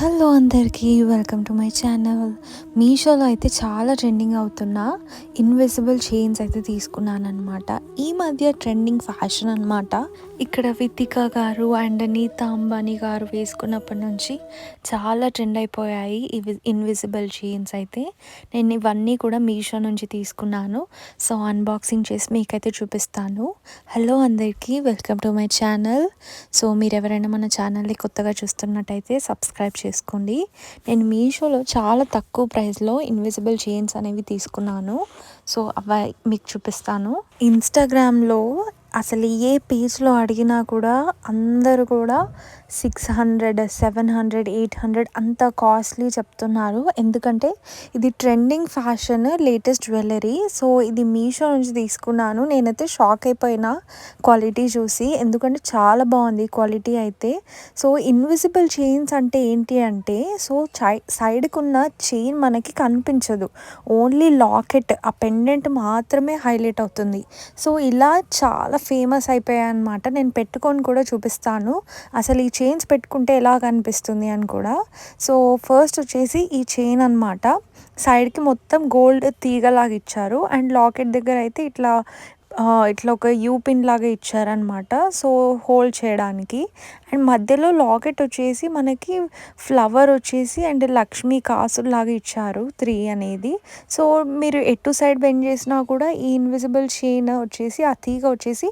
Hello అందరికీ welcome to my channel. మీషోలో అయితే చాలా ట్రెండింగ్ అవుతున్న ఇన్విజిబుల్ చైన్స్ అయితే తీసుకున్నానమాట. ఈ మధ్య ట్రెండింగ్ ఫ్యాషన్ అనమాట. ఇక్కడ వితిక గారు అండ్ నీతా అంబానీ గారు వేసుకున్నప్పటి నుంచి చాలా ట్రెండ్ అయిపోయాయి ఇవి ఇన్విజిబుల్ చైన్స్ అయితే. నేను ఇవన్నీ కూడా మీషో నుంచి తీసుకున్నాను. సో అన్బాక్సింగ్ చేసి మీకైతే చూపిస్తాను. హలో అందరికీ welcome to my channel. So మీరు ఎవరైనా మన ఛానల్ని కొత్తగా చూస్తున్నట్టయితే సబ్స్క్రైబ్ చేసుకోండి. నేను మీషోలో చాలా తక్కువ ప్రైస్లో ఇన్విజిబుల్ చైన్స్ అనేవి తీసుకున్నాను. సో అవి మీకు చూపిస్తాను. ఇన్స్టాగ్రామ్లో అసలు ఏ పేజ్లో అడిగినా కూడా అందరూ కూడా 600, 700, 800 అంత కాస్ట్లీ చెప్తున్నారు. ఎందుకంటే ఇది trending fashion, latest jewellery. So ఇది మీషో నుంచి తీసుకున్నాను. నేనైతే షాక్ అయిపోయినా క్వాలిటీ చూసి, ఎందుకంటే చాలా బాగుంది క్వాలిటీ అయితే. సో ఇన్విజిబుల్ చైన్స్ అంటే ఏంటి అంటే, సో సైడ్కి ఉన్న చైన్ మనకి కనిపించదు, ఓన్లీ లాకెట్ ఆ పెండెంట్ మాత్రమే హైలైట్ అవుతుంది. సో ఇలా చాలా ఫేమస్ అయిపోయాయి అనమాట. నేను పెట్టుకొని కూడా చూపిస్తాను అసలు ఈ చైన్స్ పెట్టుకుంటే ఎలా కనిపిస్తుంది అని కూడా. సో ఫస్ట్ వచ్చేసి ఈ చైన్ అనమాట. సైడ్కి మొత్తం గోల్డ్ తీగలాగా ఇచ్చారు అండ్ లాకెట్ దగ్గర అయితే ఇట్లా ఇట్లా ఒక యూ పిన్ లాగా ఇచ్చారనమాట. సో హోల్డ్ చేయడానికి. అండ్ మధ్యలో లాకెట్ వచ్చేసి మనకి ఫ్లవర్ వచ్చేసి అండ్ లక్ష్మీ కాసులాగా ఇచ్చారు 3 అనేది. సో మీరు ఎటు సైడ్ బెండ్ చేసినా కూడా ఈ ఇన్విజిబుల్ చైన్ వచ్చేసి ఆ తీగ వచ్చేసి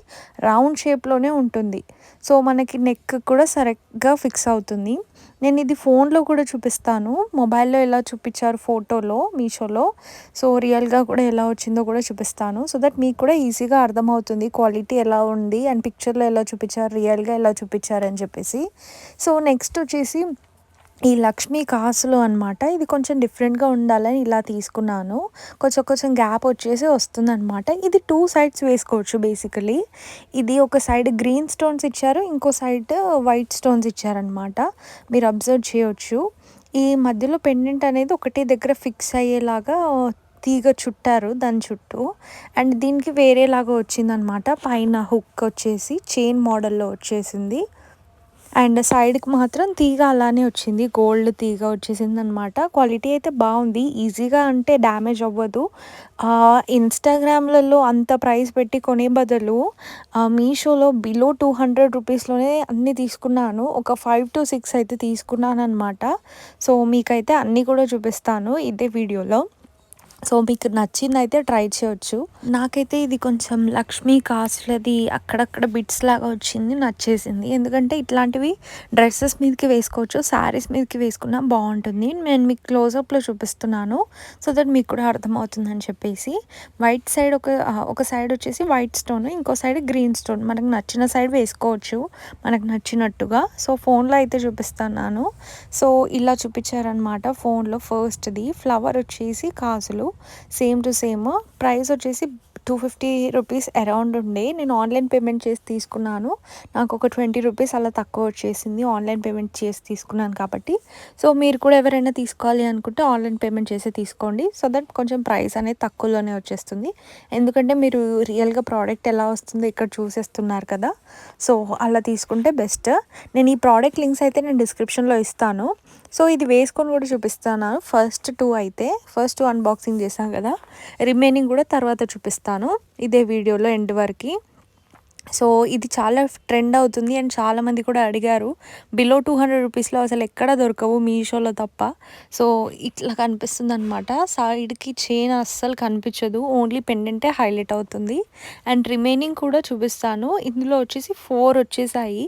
రౌండ్ షేప్లోనే ఉంటుంది. సో మనకి నెక్ కూడా సరిగ్గా ఫిక్స్ అవుతుంది. నేను ఇది ఫోన్లో కూడా చూపిస్తాను. మొబైల్లో ఎలా చూపించారు ఫోటోలో మీషోలో, సో రియల్గా కూడా ఎలా వచ్చిందో కూడా చూపిస్తాను. సో దట్ మీకు కూడా ఈజీగా అర్థమవుతుంది క్వాలిటీ ఎలా ఉంది అండ్ పిక్చర్లో ఎలా చూపించారు, రియల్గా ఎలా చూపించారు అని చెప్పేసి. సో నెక్స్ట్ వచ్చేసి ఈ లక్ష్మీ కాసులు అనమాట. ఇది కొంచెం డిఫరెంట్గా ఉండాలని ఇలా తీసుకున్నాను. కొంచెం గ్యాప్ వచ్చేసి వస్తుందన్నమాట. ఇది 2 సైడ్స్ వేసుకోవచ్చు బేసికలీ. ఇది ఒక సైడ్ గ్రీన్ స్టోన్స్ ఇచ్చారు, ఇంకో సైడ్ వైట్ స్టోన్స్ ఇచ్చారనమాట. మీరు అబ్జర్వ్ చేయొచ్చు. ఈ మధ్యలో పెండెంట్ అనేది ఒకటే దగ్గర ఫిక్స్ అయ్యేలాగా తీగ చుట్టారు దాని చుట్టూ. అండ్ దీనికి వేరేలాగా వచ్చిందనమాట. పైన హుక్ వచ్చేసి చైన్ మోడల్లో వచ్చేసింది. అండ్ సైడ్కి మాత్రం తీగ అలానే వచ్చింది, గోల్డ్ తీగ వచ్చేసింది అనమాట. క్వాలిటీ అయితే బాగుంది, ఈజీగా అంటే డ్యామేజ్ అవ్వదు. ఇన్స్టాగ్రామ్లలో అంత ప్రైస్ పెట్టి కొనే బదులు మీషోలో బిలో 200 రూపీస్లోనే అన్నీ తీసుకున్నాను. ఒక 5 to 6 అయితే తీసుకున్నాను అనమాట. సో మీకైతే అన్నీ కూడా చూపిస్తాను ఇదే వీడియోలో. సో మీకు నచ్చిందైతే ట్రై చేయొచ్చు. నాకైతే ఇది కొంచెం లక్ష్మీ కాసులది అక్కడక్కడ బిట్స్ లాగా వచ్చింది, నచ్చేసింది. ఎందుకంటే ఇట్లాంటివి డ్రెస్సెస్ మీదకి వేసుకోవచ్చు, శారీస్ మీదకి వేసుకున్నా బాగుంటుంది. నేను మీకు క్లోజప్లో చూపిస్తున్నాను సో దట్ మీకు కూడా అర్థమవుతుందని చెప్పేసి. వైట్ సైడ్ ఒక సైడ్ వచ్చేసి వైట్ స్టోన్, ఇంకో సైడ్ గ్రీన్ స్టోన్. మనకు నచ్చిన సైడ్ వేసుకోవచ్చు మనకు నచ్చినట్టుగా. సో ఫోన్లో అయితే చూపిస్తున్నాను. సో ఇలా చూపించారనమాట ఫోన్లో. ఫస్ట్ది ఫ్లవర్ వచ్చేసి కాసులు, సేమ్ టు సేమ్. ప్రైస్ వచ్చేసి 250 రూపీస్ అరౌండ్ ఉండే. నేను ఆన్లైన్ పేమెంట్ చేసి తీసుకున్నాను. నాకు ఒక 20 రూపీస్ అలా తక్కువ వచ్చేసింది ఆన్లైన్ పేమెంట్ చేసి తీసుకున్నాను కాబట్టి. సో మీరు కూడా ఎవరైనా తీసుకోవాలి అనుకుంటే ఆన్లైన్ పేమెంట్ చేసి తీసుకోండి. సో దట్ కొంచెం ప్రైస్ అనేది తక్కువలోనే వచ్చేస్తుంది. ఎందుకంటే మీరు రియల్గా ప్రోడక్ట్ ఎలా వస్తుందో ఇక్కడ చూసేస్తున్నారు కదా. సో అలా తీసుకుంటే బెస్ట్. నేను ఈ ప్రోడక్ట్ లింక్స్ అయితే నేను డిస్క్రిప్షన్లో ఇస్తాను. సో ఇది వేసుకొని కూడా చూపిస్తాను. ఫస్ట్ 2 అన్బాక్సింగ్ చేశాను కదా, రిమైనింగ్ కూడా తర్వాత చూపిస్తాను ఇదే వీడియోలో ఎండ్ వరకు. సో ఇది చాలా ట్రెండ్ అవుతుంది అండ్ చాలామంది కూడా అడిగారు. బిలో 200 రూపీస్లో అసలు ఎక్కడ దొరకవు మీషోలో తప్ప. సో ఇట్లా కనిపిస్తుంది అనమాట. సైడ్కి చైన్ అస్సలు కనిపించదు, ఓన్లీ పెండెంటే హైలైట్ అవుతుంది. అండ్ రిమైనింగ్ కూడా చూపిస్తాను. ఇందులో వచ్చేసి 4 వచ్చేసాయి.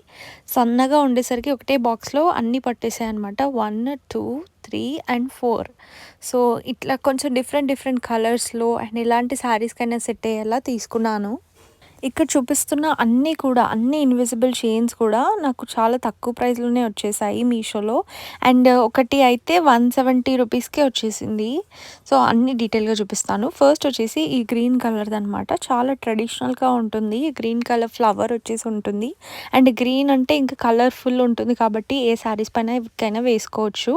సన్నగా ఉండేసరికి ఒకటే బాక్స్లో అన్నీ పట్టేసాయి అనమాట. 1, 2, 3 and 4. సో ఇట్లా కొంచెం డిఫరెంట్ కలర్స్లో అండ్ ఎలాంటి శారీస్కైనా సెట్ అయ్యేలా తీసుకున్నాను. ఇక్కడ చూపిస్తున్న అన్ని ఇన్విజిబుల్ చైన్స్ కూడా నాకు చాలా తక్కువ ప్రైస్లోనే వచ్చేసాయి మీషోలో. అండ్ ఒకటి అయితే 170 రూపీస్కే వచ్చేసింది. సో అన్ని డీటెయిల్గా చూపిస్తాను. ఫస్ట్ వచ్చేసి ఈ గ్రీన్ కలర్ది అనమాట. చాలా ట్రెడిషనల్గా ఉంటుంది. గ్రీన్ కలర్ ఫ్లవర్ వచ్చేసి ఉంటుంది. అండ్ గ్రీన్ అంటే ఇంకా కలర్ఫుల్ ఉంటుంది కాబట్టి ఏ శారీస్ పైన ఎవరికైనా వేసుకోవచ్చు.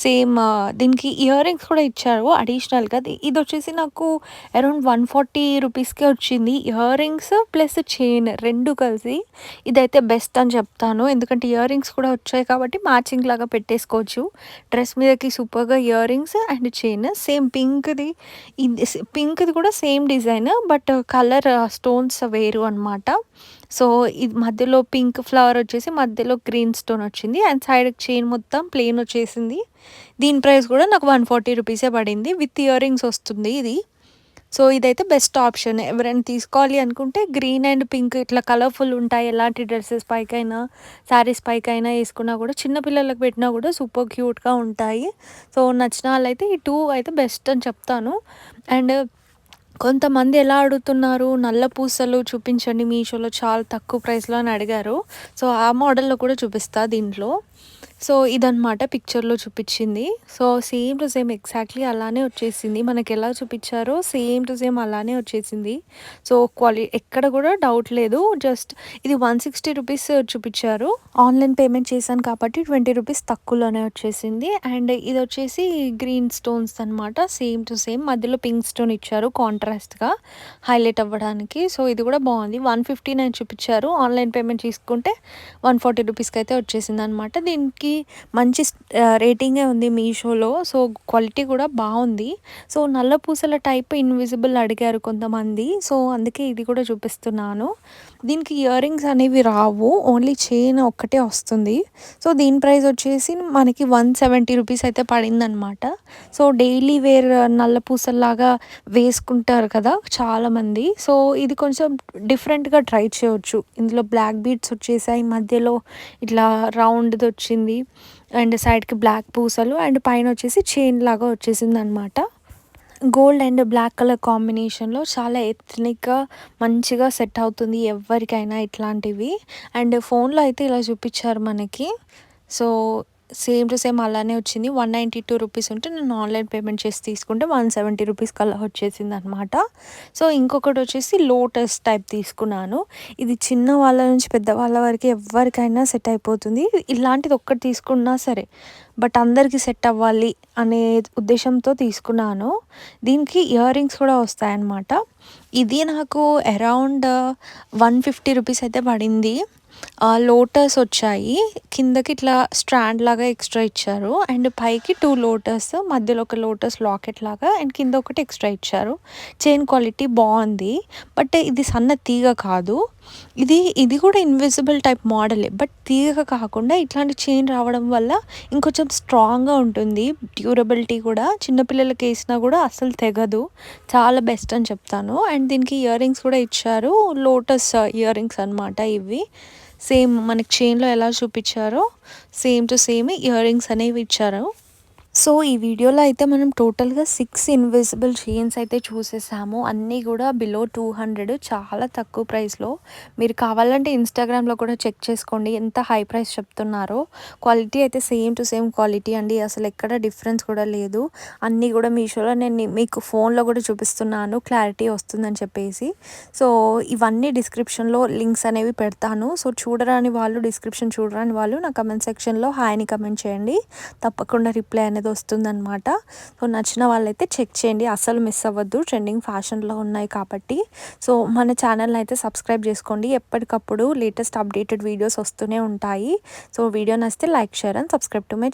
సేమ్ దీనికి ఇయర్ రింగ్స్ కూడా ఇచ్చారు అడిషనల్గా. ఇది వచ్చేసి నాకు అరౌండ్ 140 రూపీస్కే వచ్చింది. ఇయర్ రింగ్స్ ప్లస్ చైన్ 2 కలిసి ఇదైతే బెస్ట్ అని చెప్తాను. ఎందుకంటే ఇయర్ రింగ్స్ కూడా వచ్చాయి కాబట్టి మ్యాచింగ్ లాగా పెట్టేసుకోవచ్చు. డ్రెస్ మీదకి సూపర్‌గా earrings and chain same పింక్‌ది ఇది పింక్‌ది కూడా same design but colour stones వేరు అనమాట. సో, ఇది మధ్యలో పింక్ ఫ్లవర్ వచ్చేసి మధ్యలో గ్రీన్ స్టోన్ వచ్చింది. అండ్ సైడ్‌కి చైన్ మొత్తం ప్లెయిన్ వచ్చేసింది. దీని ప్రైస్ కూడా నాకు 140 రూపీసే పడింది. విత్ ఇయర్ రింగ్స్ వస్తుంది ఇది. సో, ఇదైతే బెస్ట్ ఆప్షన్. ఎవరైనా తీసుకోవాలి అనుకుంటే గ్రీన్ అండ్ పింక్ ఇట్లా కలర్‌ఫుల్ ఉంటాయి. ఎలాంటి డ్రెసెస్ పైకైనా, శారీస్ పైకైనా ఏసుకున్నా కూడా చిన్న పిల్లలకి పెట్టినా కూడా సూపర్ క్యూట్‌గా ఉంటాయి. సో, నచ్చిన వాళ్ళైతే ఈ 2 అయితే బెస్ట్ అని చెప్తాను. అండ్ కొంతమంది ఎలా అడుగుతున్నారు, నల్ల పూసలు చూపించండి మీషోలో చాలా తక్కువ ప్రైస్‌లో అని అడిగారు. సో, ఆ మోడల్‌లో కూడా చూపిస్తా దీంట్లో. సో, ఇదనమాట పిక్చర్‌లో చూపిచ్చింది. సో, సేమ్ టు సేమ్ ఎగ్జాక్ట్‌లీ అలానే వచ్చేసింది. మనకెలా చూపిచ్చారో సేమ్ టు సేమ్ అలానే వచ్చేసింది. సో, ఎక్కడ కూడా డౌట్ లేదు. జస్ట్ ఇది 160 రూపీస్ చూపిచ్చారు. ఆన్‌లైన్ పేమెంట్ చేశాను కాబట్టి 20 రూపీస్ తక్కువలోనే వచ్చేసింది. అండ్ ఇదొచ్చేసి గ్రీన్ స్టోన్స్ అనమాట. సేమ్ టు సేమ్ మధ్యలో పింక్ స్టోన్ ఇచ్చారు కాంట్రాస్ట్‌గా హైలైట్ అవ్వడానికి. సో, ఇది కూడా బాగుంది. 159 చూపిచ్చారు. ఆన్‌లైన్ పేమెంట్ తీసుకుంటే 140 రూపీస్‌కైతే వచ్చేసిందనమాట. దీనికి మంచి రేటింగే ఉంది మీషోలో. సో, క్వాలిటీ కూడా బావుంది. సో, నల్ల పూసల టైప్ ఇన్విజిబుల్ అడిగారు కొంతమంది. సో, అందుకే ఇది కూడా చూపిస్తున్నాను. దీనికి ఇయర్ రింగ్స్ అనేవి రావు. ఓన్లీ చైన్ ఒక్కటే వస్తుంది. సో, దీని ప్రైస్ వచ్చేసి మనకి 170 రూపీస్ అయితే పడిందనమాట. సో, డైలీ వేర్ నల్ల పూసల్లాగా వేసుకుంటారు కదా చాలామంది. సో, ఇది కొంచెం డిఫరెంట్‌గా ట్రై చేయొచ్చు. ఇందులో బ్లాక్ బీడ్స్ వచ్చేసాయి. మధ్యలో ఇట్లా రౌండ్‌ది వచ్చింది. అండ్ సైడ్‌కి బ్లాక్ పూసలు అండ్ పైన వచ్చేసి చైన్ లాగా వచ్చేసిందనమాట. గోల్డ్ అండ్ బ్లాక్ కలర్ కాంబినేషన్‌లో చాలా ఎథ్నిక్‌గా మంచిగా సెట్ అవుతుంది ఎవ్వరికైనా ఇట్లాంటివి. అండ్ ఫోన్‌లో అయితే ఇలా చూపిచ్చారు మనకి. సో, సేమ్ టు సేమ్ అలానే వచ్చింది. 192 రూపీస్ ఉంటే నేను ఆన్‌లైన్ పేమెంట్ చేసి తీసుకుంటే 170 రూపీస్‌కలా వచ్చేసిందనమాట. సో, ఇంకొకటొచ్చేసి లోటస్ టైప్ తీసుకున్నాను. ఇది చిన్న వాళ్ళ నుంచి పెద్దవాళ్ళ వరకు ఎవ్వరికైనా సెట్ అయిపోతుంది. ఇలాంటిది ఒక్కటి తీసుకున్నా సరే, బట్ అందరికీ సెట్ అవ్వాలి అనే ఉద్దేశంతో తీసుకున్నాను. దీనికి ఇయర్ రింగ్స్ కూడా వస్తాయన్నమాట. ఇది నాకు అరౌండ్ 150 రూపీస్ అయితే పడింది. లోటస్ వచ్చాయి. కిందకి ఇట్లా స్ట్రాండ్ లాగా ఎక్స్ట్రా ఇచ్చారు. అండ్ పైకి 2 లోటస్ మధ్యలో ఒక లోటస్ లాకెట్ లాగా అండ్ కింద ఒకటి ఎక్స్ట్రా ఇచ్చారు. చైన్ క్వాలిటీ బావుంది. బట్ ఇది సన్న తీగ కాదు. ఇది కూడా ఇన్విజిబుల్ టైప్ మోడలే. బట్ తీగ కాకుండా ఇట్లాంటి చైన్ రావడం వల్ల ఇంకొంచెం స్ట్రాంగ్‌గా ఉంటుంది. డ్యూరబిలిటీ కూడా చిన్న పిల్లలకి ఏసినా కూడా అస్సలు తెగదు. చాలా బెస్ట్ అని చెప్తాను. అండ్ దీనికి ఇయర్ రింగ్స్ కూడా ఇచ్చారు. లోటస్ ఇయర్ రింగ్స్ అనమాట ఇవి. సేమ్ మనకి చైన్‌లో ఎలా చూపిచ్చారో same to same earrings అనేవి ఇచ్చారు. సో, ఈ వీడియోలో అయితే మనం టోటల్‌గా 6 ఇన్విజిబుల్ చైన్స్ అయితే చూసేసాము. అన్నీ కూడా బిలో 200 చాలా తక్కువ ప్రైస్‌లో. మీరు కావాలంటే ఇన్‌స్టాగ్రామ్‌లో కూడా చెక్ చేసుకోండి ఎంత హై ప్రైస్ చెప్తున్నారో. క్వాలిటీ అయితే సేమ్ టు సేమ్ క్వాలిటీ అండి. అసలు ఎక్కడ డిఫరెన్స్ కూడా లేదు. అన్నీ కూడా మీషోలో నేను మీకు ఫోన్‌లో కూడా చూపిస్తున్నాను క్లారిటీ వస్తుందని చెప్పేసి. సో, ఇవన్నీ డిస్క్రిప్షన్‌లో లింక్స్ అనేవి పెడతాను. సో, డిస్క్రిప్షన్ చూడరాని వాళ్ళు నా కమెంట్ సెక్షన్‌లో హాయ్ అని కమెంట్ చేయండి. తప్పకుండా రిప్లై అనేది వస్తుందనమాట. సో, నచ్చిన వాళ్ళైతే చెక్ చేయండి. అస్సలు మిస్ అవ్వద్దు. ట్రెండింగ్ ఫ్యాషన్‌లో ఉన్నాయి కాబట్టి. సో, మన ఛానల్‌ని అయితే సబ్స్క్రైబ్ చేసుకోండి. ఎప్పటికప్పుడు లేటెస్ట్ అప్డేటెడ్ వీడియోస్ వస్తూనే ఉంటాయి. సో, వీడియో నచ్చితే like, share and subscribe to my